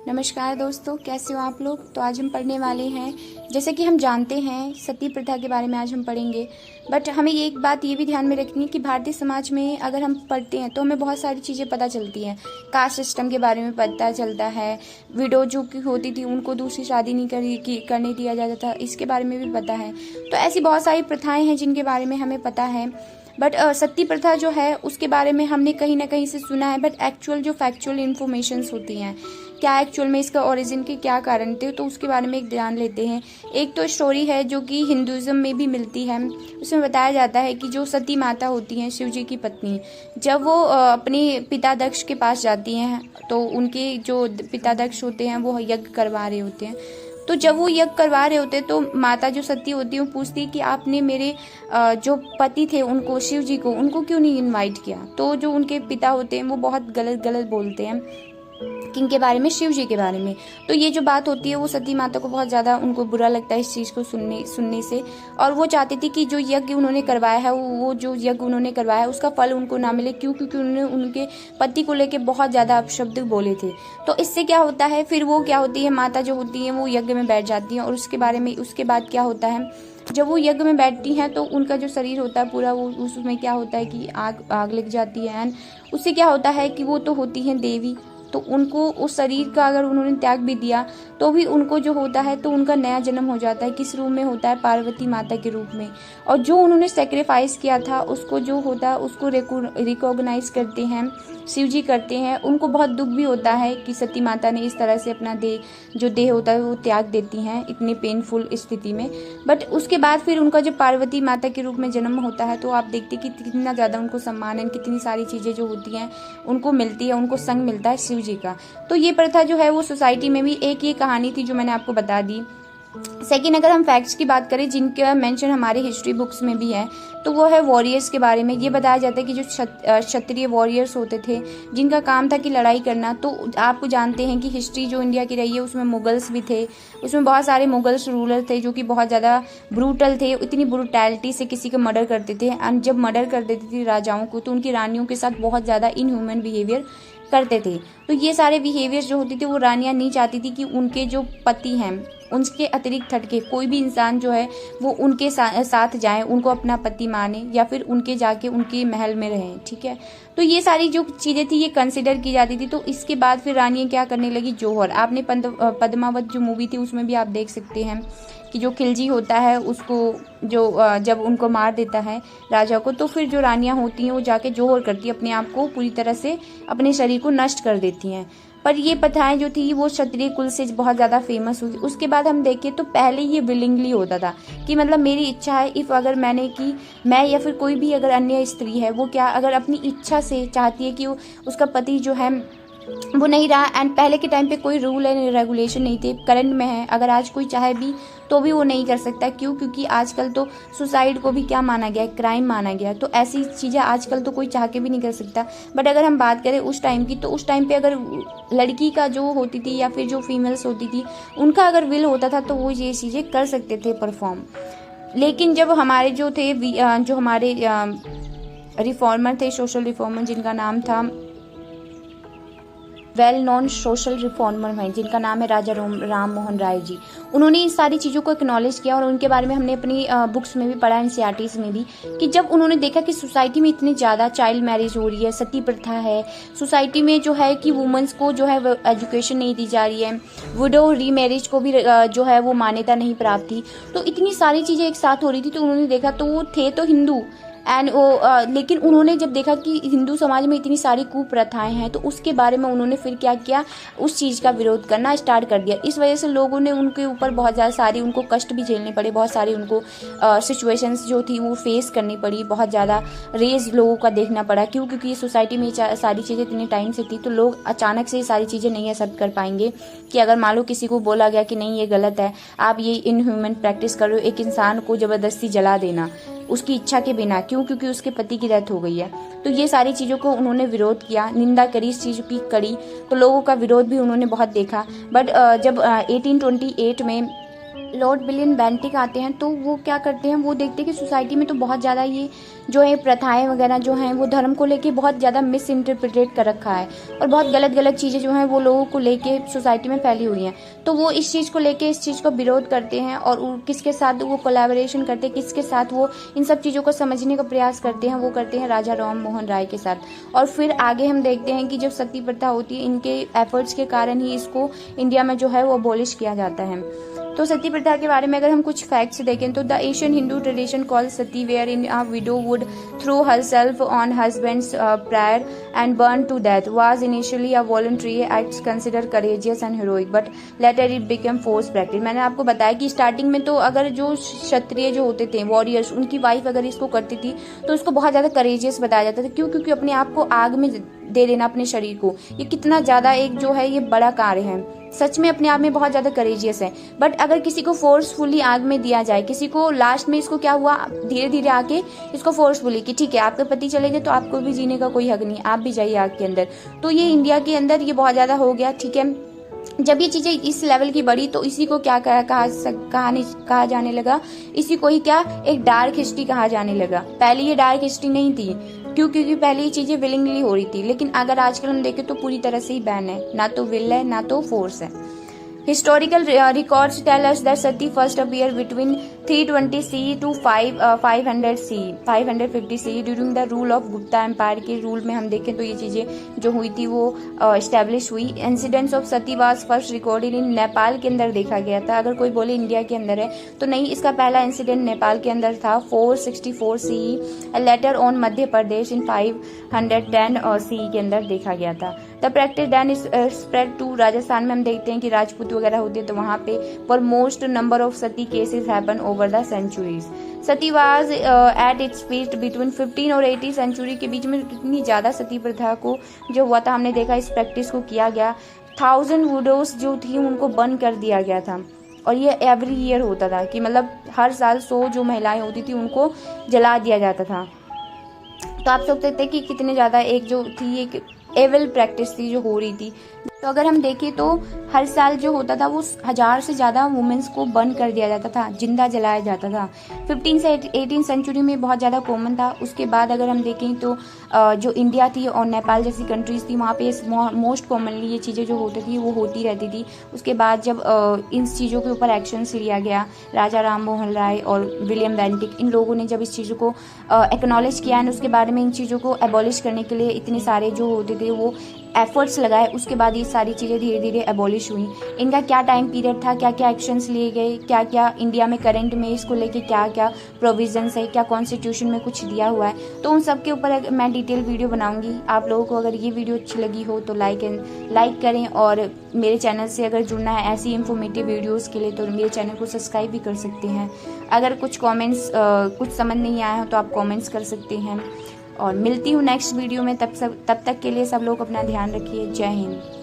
नमस्कार दोस्तों, कैसे हो आप लोग। तो आज हम पढ़ने वाले हैं, जैसे कि हम जानते हैं सती प्रथा के बारे में आज हम पढ़ेंगे। बट हमें एक बात ये भी ध्यान में रखनी है कि भारतीय समाज में अगर हम पढ़ते हैं तो हमें बहुत सारी चीज़ें पता चलती हैं। कास्ट सिस्टम के बारे में पता चलता है, विडो जो की होती थी उनको दूसरी शादी नहीं करने दिया जाता था, इसके बारे में भी पता है। तो ऐसी बहुत सारी प्रथाएँ हैं जिनके बारे में हमें पता है। बट सती प्रथा जो है उसके बारे में हमने कहीं ना कहीं से सुना है, बट एक्चुअल जो फैक्चुअल इन्फॉर्मेशंस होती हैं, क्या एक्चुअल में इसका ओरिजिन के क्या कारण थे, तो उसके बारे में एक ध्यान लेते हैं। एक तो स्टोरी है जो कि हिंदुज़म में भी मिलती है। उसमें बताया जाता है कि जो सती माता होती हैं, शिव जी की पत्नी, जब वो अपने पिता दक्ष के पास जाती हैं तो उनके जो पिता दक्ष होते हैं वो यज्ञ करवा रहे होते हैं। तो जब वो यज्ञ करवा रहे होते तो माता जो सती होती है वो पूछती है कि आपने मेरे जो पति थे उनको, शिव जी को, उनको क्यों नहीं इनवाइट किया। तो जो उनके पिता होते हैं वो बहुत गलत गलत बोलते हैं किनके बारे में, शिव जी के बारे में। तो ये जो बात होती है वो सती माता को बहुत ज़्यादा उनको बुरा लगता है इस चीज़ को सुनने से, और वो चाहती थी कि जो यज्ञ उन्होंने करवाया है, वो जो यज्ञ उन्होंने करवाया है उसका फल उनको ना मिले। क्योंकि उन्होंने उनके पति को लेके बहुत ज़्यादा अपशब्द बोले थे। तो इससे क्या होता है, फिर वो क्या होती है, माता जो होती है वो यज्ञ में बैठ जाती हैं। और उसके बाद क्या होता है, जब वो यज्ञ में बैठती हैं तो उनका जो शरीर होता है पूरा, वो उसमें क्या होता है कि आग लग जाती है। एंड उससे क्या होता है कि वो तो होती हैं देवी, तो उनको उस शरीर का अगर उन्होंने त्याग भी दिया तो भी उनको जो होता है तो उनका नया जन्म हो जाता है। किस रूप में होता है, पार्वती माता के रूप में। और जो उन्होंने सेक्रीफाइस किया था उसको जो होता है उसको रिकॉग्नाइज करते हैं, शिव जी करते हैं। उनको बहुत दुख भी होता है कि सती माता ने इस तरह से अपना देह होता है वो त्याग देती हैं इतनी पेनफुल स्थिति में। बट उसके बाद फिर उनका जो पार्वती माता के रूप में जन्म होता है तो आप देखते कि कितना ज़्यादा उनको सम्मान है, कितनी सारी चीज़ें जो होती हैं उनको मिलती है, उनको संग मिलता है शिव जी का। तो ये प्रथा जो है वो सोसाइटी में भी एक ये कहानी थी जो मैंने आपको बता दी। सेकेंड, अगर हम फैक्ट्स की बात करें जिनका मेंशन हमारे हिस्ट्री बुक्स में भी है, तो वो है वॉरियर्स के बारे में। ये बताया जाता है कि जो क्षत्रिय वॉरियर्स होते थे जिनका काम था कि लड़ाई करना। तो आपको जानते हैं कि हिस्ट्री जो इंडिया की रही है उसमें मुगल्स भी थे, उसमें बहुत सारे मुगल्स रूलर थे जो कि बहुत ज़्यादा ब्रूटल थे, इतनी ब्रूटैलिटी से किसी का मर्डर करते थे। एंड जब मर्डर कर देती थी राजाओं को तो उनकी रानियों के साथ बहुत ज़्यादा इनह्यूमन बिहेवियर करते थे। तो ये सारे बिहेवियर जो होती थी वो रानियां नहीं चाहती थी कि उनके जो पति हैं उनके अतिरिक्त हटके कोई भी इंसान जो है वो उनके साथ जाए, उनको अपना पति माने या फिर उनके जाके उनके महल में रहें। ठीक है, तो ये सारी जो चीज़ें थी ये कंसिडर की जाती थी। तो इसके बाद फिर रानियां क्या करने लगी, जौहर। आपने पद्मावत जो मूवी थी उसमें भी आप देख सकते हैं कि जो खिलजी होता है उसको जो जब उनको मार देता है राजा को, तो फिर जो रानियां होती हैं वो जाके जौहर करती हैं, अपने आप को पूरी तरह से अपने शरीर को नष्ट कर देती हैं। पर ये प्रथाएं जो थी वो क्षत्रिय कुल से बहुत ज़्यादा फेमस हुई। उसके बाद हम देखें तो पहले ये विलिंगली होता था कि मतलब मेरी इच्छा है, इफ़ अगर मैंने की, मैं या फिर कोई भी अगर अन्य स्त्री है वो क्या अगर अपनी इच्छा से चाहती है कि उसका पति जो है वो नहीं रहा। एंड पहले के टाइम पे कोई रूल एंड रेगुलेशन नहीं थे, करंट में है अगर आज कोई चाहे भी तो भी वो नहीं कर सकता। क्यों? क्योंकि आजकल तो सुसाइड को भी क्या माना गया है, क्राइम माना गया है। तो ऐसी चीज़ें आजकल तो कोई चाह के भी नहीं कर सकता। बट अगर हम बात करें उस टाइम की, तो उस टाइम पे अगर लड़की का जो होती थी या फिर जो फीमेल्स होती थी उनका अगर विल होता था तो वो ये चीज़ें कर सकते थे परफॉर्म। लेकिन जब हमारे जो थे जो हमारे रिफॉर्मर थे, सोशल रिफॉर्मर, जिनका नाम था वेल नोन सोशल रिफॉर्मर हैं जिनका नाम है राजा राम मोहन राय जी, उन्होंने इन सारी चीज़ों को एक्नॉलेज किया। और उनके बारे में हमने अपनी बुक्स में भी पढ़ा, एनसीईआरटीज़ में भी, कि जब उन्होंने देखा कि सोसाइटी में इतनी ज़्यादा चाइल्ड मैरिज हो रही है, सती प्रथा है सोसाइटी में, जो है कि वुमेंस को जो है एजुकेशन नहीं दी जा रही है, विडो रीमैरिज को भी जो है वो मान्यता नहीं प्राप्त थी, तो इतनी सारी चीज़ें एक साथ हो रही थी। तो उन्होंने देखा, तो वो थे तो हिंदू एंड लेकिन उन्होंने जब देखा कि हिंदू समाज में इतनी सारी कुप्रथाएं हैं तो उसके बारे में उन्होंने फिर क्या किया, उस चीज़ का विरोध करना स्टार्ट कर दिया। इस वजह से लोगों ने उनके ऊपर बहुत ज़्यादा सारी उनको कष्ट भी झेलने पड़े, बहुत सारी उनको सिचुएशंस जो थी वो फेस करनी पड़ी, बहुत ज़्यादा रेज लोगों का देखना पड़ा। क्यों? क्योंकि ये सोसाइटी में सारी चीज़ें इतने टाइम से थी तो लोग अचानक से ये सारी चीज़ें नहीं एक्सेप्ट कर पाएंगे कि अगर मान लो किसी को बोला गया कि नहीं ये गलत है, आप ये इनह्यूमन प्रैक्टिस कर रहे हो, एक इंसान को ज़बरदस्ती जला देना उसकी इच्छा के बिना। क्यों? क्योंकि उसके पति की डेथ हो गई है। तो ये सारी चीज़ों को उन्होंने विरोध किया, निंदा करी इस चीज़ की कड़ी, तो लोगों का विरोध भी उन्होंने बहुत देखा। बट जब 1828 में लॉर्ड विलियम बेंटिक आते हैं तो वो क्या करते हैं, वो देखते हैं कि सोसाइटी में तो बहुत ज़्यादा ये जो है प्रथाएं वगैरह जो हैं वो धर्म को लेके बहुत ज़्यादा मिस इंटरप्रिटेट कर रखा है और बहुत गलत गलत चीज़ें जो हैं वो लोगों को लेके सोसाइटी में फैली हुई हैं। तो वो इस चीज़ को लेके इस चीज़ को विरोध करते हैं और किसके साथ वो कोलैबोरेशन करते हैं, किसके साथ वो इन सब चीज़ों को समझने का प्रयास करते हैं, वो करते हैं राजा राम मोहन राय के साथ। और फिर आगे हम देखते हैं कि जब सती प्रथा होती है, इनके एफर्ट्स के कारण ही इसको इंडिया में जो है वो अबॉलिश किया जाता है। तो सती प्रथा के बारे में अगर हम कुछ फैक्ट्स देखें तो the Asian Hindu tradition called sati where in a widow would throw herself on husband's pyre and burn to death was initially a voluntary act consider courageous and heroic but later it become force practice. मैंने आपको बताया कि starting में तो अगर जो क्षत्रिय जो होते थे वॉरियर्स, उनकी वाइफ अगर इसको करती थी तो उसको बहुत ज्यादा करेजियस बताया जाता था। क्यों? क्योंकि अपने आप को आग में दे देना अपने शरीर को, ये कितना ज्यादा एक जो है ये बड़ा कार्य है, सच में अपने आप में बहुत ज्यादा करेजियस है। बट अगर किसी को फोर्सफुली आग में दिया जाए, किसी को लास्ट में इसको क्या हुआ, धीरे धीरे आके इसको फोर्सफुली कि ठीक है आपके पति चले गए तो आपको भी जीने का कोई हक नहीं, आप भी जाइए आग के अंदर। तो ये इंडिया के अंदर ये बहुत ज्यादा हो गया। ठीक है, जब ये चीजें इस लेवल की बढ़ी तो इसी को क्या कहा जाने लगा, इसी को ही क्या एक डार्क हिस्ट्री कहा जाने लगा। पहले ये डार्क हिस्ट्री नहीं थी, क्योंकि पहले ये चीजें विलिंगली हो रही थी, लेकिन अगर आजकल हम देखें तो पूरी तरह से ही बैन है, ना तो विल है ना तो फोर्स है। Historical records tell us that Sati first appeared between 320 CE to 500 CE 550 CE during the rule of Gupta empire के रूल में हम देखें तो ये चीजें जो हुई थी वो एस्टेब्लिश हुई। Incidents of Sati was first recorded in Nepal के अंदर देखा गया था। अगर कोई बोले इंडिया के अंदर है तो नहीं, इसका पहला इंसिडेंट नेपाल के अंदर था 464 CE, later on Madhya Pradesh in 510 CE के अंदर देखा गया था। The practice then spread to Rajasthan में हम देखते हैं कि राजपूत वगैरह होते हैं तो वहां पे for most number of sati cases happen over the centuries. Sati was at its peak between 15 और 18 सेंचुरी के बीच में इतनी ज्यादा सती प्रथा को जो हुआ था, हमने देखा इस प्रैक्टिस को किया गया। 1000 विडोज जो थी उनको बर्न कर दिया गया था और ये एवरी ईयर होता था कि मतलब हर साल 100 जो महिलाएं होती थी उनको जला दिया जाता था। तो आप सोच सकते हैं कि कितने ज्यादा एक जो थी एक एविल प्रैक्टिस थी जो हो रही थी। तो अगर हम देखें तो हर साल जो होता था वो 1000 से ज्यादा वुमेन्स को बर्न कर दिया जाता था, जिंदा जलाया जाता था। 15 से 18 सेंचुरी में बहुत ज्यादा कॉमन था। उसके बाद अगर हम देखें तो जो इंडिया थी और नेपाल जैसी कंट्रीज थी वहाँ पे मोस्ट कॉमनली ये चीजें जो होती थी वो होती रहती थी। उसके बाद जब इन चीजों के ऊपर एक्शन लिया गया, राजा राम मोहन राय और विलियम बेंटिक इन लोगों ने जब इस चीजों को एक्नॉलेज किया एंड उसके बारे में इन चीजों को एबॉलिश करने के लिए इतने सारे जो होते थे वो एफर्ट्स लगाए, उसके बाद ये सारी चीज़ें धीरे धीरे एबॉलिश हुई। इनका क्या टाइम पीरियड था, क्या क्या एक्शंस लिए गए, क्या क्या इंडिया में करंट में इसको लेके क्या क्या प्रोविजंस है, क्या कॉन्स्टिट्यूशन में कुछ दिया हुआ है, तो उन सब के ऊपर मैं डिटेल वीडियो बनाऊंगी। आप लोगों को अगर ये वीडियो अच्छी लगी हो तो लाइक करें और मेरे चैनल से अगर जुड़ना है ऐसी इंफॉर्मेटिव वीडियोज़ के लिए तो मेरे चैनल को सब्सक्राइब भी कर सकते हैं। अगर कुछ कॉमेंट्स कुछ समझ नहीं आया हो तो आप कॉमेंट्स कर सकते हैं और मिलती हूँ नेक्स्ट वीडियो में। तब तक के लिए सब लोग अपना ध्यान रखिए। जय हिंद।